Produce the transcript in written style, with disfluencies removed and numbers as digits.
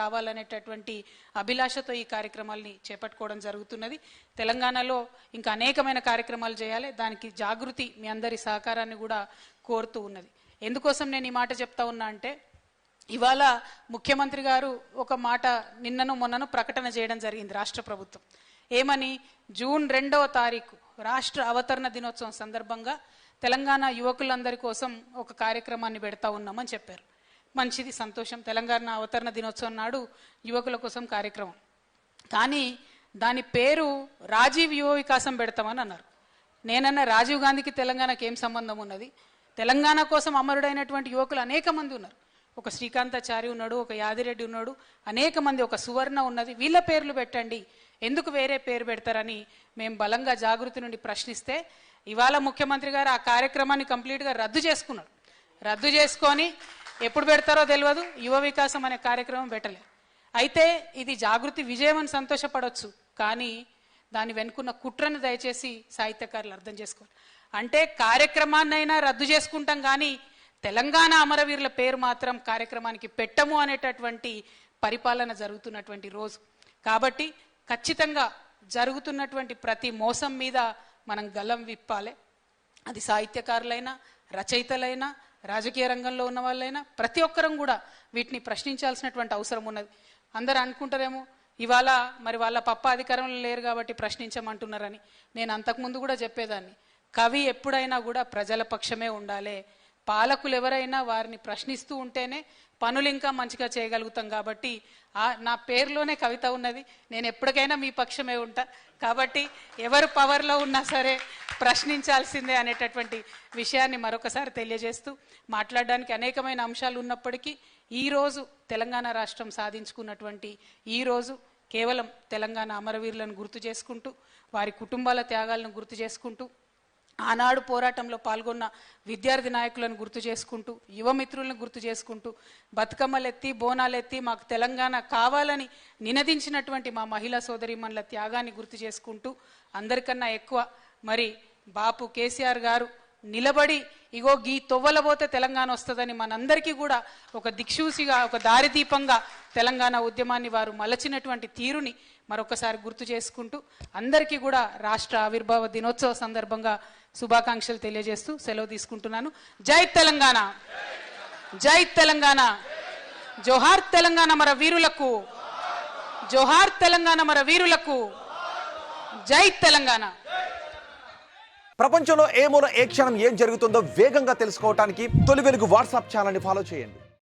కావాలనేటటువంటి అభిలాషతో ఈ కార్యక్రమాల్ని చేపట్టుకోవడం జరుగుతున్నది. తెలంగాణలో ఇంకా అనేకమైన కార్యక్రమాలు చేయాలి. దానికి జాగృతి మీ అందరి సహకారాన్ని కూడా కోరుతూ ఉన్నది. ఎందుకోసం నేను ఈ మాట చెప్తా ఉన్నా అంటే, ఇవాళ ముఖ్యమంత్రి గారు ఒక మాట నిన్నను మొన్నను ప్రకటన చేయడం జరిగింది. రాష్ట్ర ప్రభుత్వం ఏమని, జూన్ 2వ తారీఖు రాష్ట్ర అవతరణ దినోత్సవం సందర్భంగా తెలంగాణ యువకులందరి కోసం ఒక కార్యక్రమాన్ని పెడతా ఉన్నామని చెప్పారు. మంచిది, సంతోషం. తెలంగాణ అవతరణ దినోత్సవం నాడు యువకుల కోసం కార్యక్రమం, కానీ దాని పేరు రాజీవ్ యువ వికాసం పెడతామని అన్నారు. నేనన్నా రాజీవ్ గాంధీకి తెలంగాణకి ఏం సంబంధం ఉన్నది? తెలంగాణ కోసం అమరుడైనటువంటి యువకులు అనేక మంది ఉన్నారు. ఒక శ్రీకాంతాచారి ఉన్నాడు, ఒక యాదిరెడ్డి ఉన్నాడు, అనేక మంది, ఒక సువర్ణ ఉన్నది. వీళ్ళ పేర్లు పెట్టండి, ఎందుకు వేరే పేరు పెడతారని మేము బలంగా జాగృతి నుండి ప్రశ్నిస్తే, ఇవాళ ముఖ్యమంత్రి గారు ఆ కార్యక్రమాన్ని కంప్లీట్గా రద్దు చేసుకున్నాడు. రద్దు చేసుకొని ఎప్పుడు పెడతారో తెలియదు, యువ వికాసం అనే కార్యక్రమం పెట్టలేదు. అయితే ఇది జాగృతి విజయం అని సంతోషపడవచ్చు, కానీ దాని వెనుకున్న కుట్రను దయచేసి సాహిత్యకారులు అర్థం చేసుకోవాలి. అంటే కార్యక్రమాన్నైనా రద్దు చేసుకుంటాం, కానీ తెలంగాణ అమరవీరుల పేరు మాత్రం కార్యక్రమానికి పెట్టము అనేటటువంటి పరిపాలన జరుగుతున్నటువంటి రోజు. కాబట్టి ఖచ్చితంగా జరుగుతున్నటువంటి ప్రతి మోసం మీద మనం గలం విప్పాలి. అది సాహిత్యకారులైనా, రచయితలైనా, రాజకీయ రంగంలో ఉన్న వాళ్ళైనా ప్రతి ఒక్కరం కూడా వీటిని ప్రశ్నించాల్సినటువంటి అవసరం ఉన్నది. అందరూ అనుకుంటారేమో ఇవాళ మరి వాళ్ళ పప్ప అధికారంలో లేరు కాబట్టి ప్రశ్నించమంటున్నారని. నేను అంతకుముందు కూడా చెప్పేదాన్ని, కవి ఎప్పుడైనా కూడా ప్రజల పక్షమే ఉండాలి. పాలకులు ఎవరైనా వారిని ప్రశ్నిస్తూ ఉంటేనే పనులు ఇంకా మంచిగా చేయగలుగుతాం. కాబట్టి నా పేరులోనే కవిత ఉన్నది, నేను ఎప్పటికైనా మీ పక్షమే ఉంటా. కాబట్టి ఎవరు పవర్లో ఉన్నా సరే ప్రశ్నించాల్సిందే అనేటటువంటి విషయాన్ని మరొకసారి తెలియజేస్తూ, మాట్లాడడానికి అనేకమైన అంశాలు ఉన్నప్పటికీ ఈరోజు తెలంగాణ రాష్ట్రం సాధించుకున్నటువంటి ఈరోజు కేవలం తెలంగాణ అమరవీరులను గుర్తు చేసుకుంటూ, వారి కుటుంబాల త్యాగాలను గుర్తు చేసుకుంటూ, ఆనాడు పోరాటంలో పాల్గొన్న విద్యార్థి నాయకులను గుర్తు చేసుకుంటూ, యువమిత్రులను గుర్తు చేసుకుంటూ, బతుకమ్మలెత్తి బోనాలెత్తి మాకు తెలంగాణ కావాలని నినదించినటువంటి మా మహిళా సోదరీమణుల త్యాగాన్ని గుర్తు చేసుకుంటూ, అందరికన్నా ఎక్కువ మరి బాపు కేసీఆర్ గారు నిలబడి ఇగో గీ తొవ్వలబోతే తెలంగాణ వస్తుందని మనందరికీ కూడా ఒక దిక్సూసిగా, ఒక దారిదీపంగా తెలంగాణ ఉద్యమాన్ని వారు మలచినటువంటి తీరుని మరొకసారి గుర్తు చేసుకుంటూ, అందరికీ కూడా రాష్ట్ర ఆవిర్భావ దినోత్సవ సందర్భంగా శుభాకాంక్షలు తెలియజేస్తూ సెలవు తీసుకుంటున్నాను. జై తెలంగాణ, జై తెలంగాణ, జోహార్ తెలంగాణ మన వీరులకు, జోహార్ తెలంగాణ మన వీరులకు, జై తెలంగాణ. ప్రపంచంలో ఏ మూల ఏ క్షణం ఏం జరుగుతుందో వేగంగా తెలుసుకోవడానికి తొలి వెలుగు వాట్సాప్ ఛానల్ని ఫాలో చేయండి.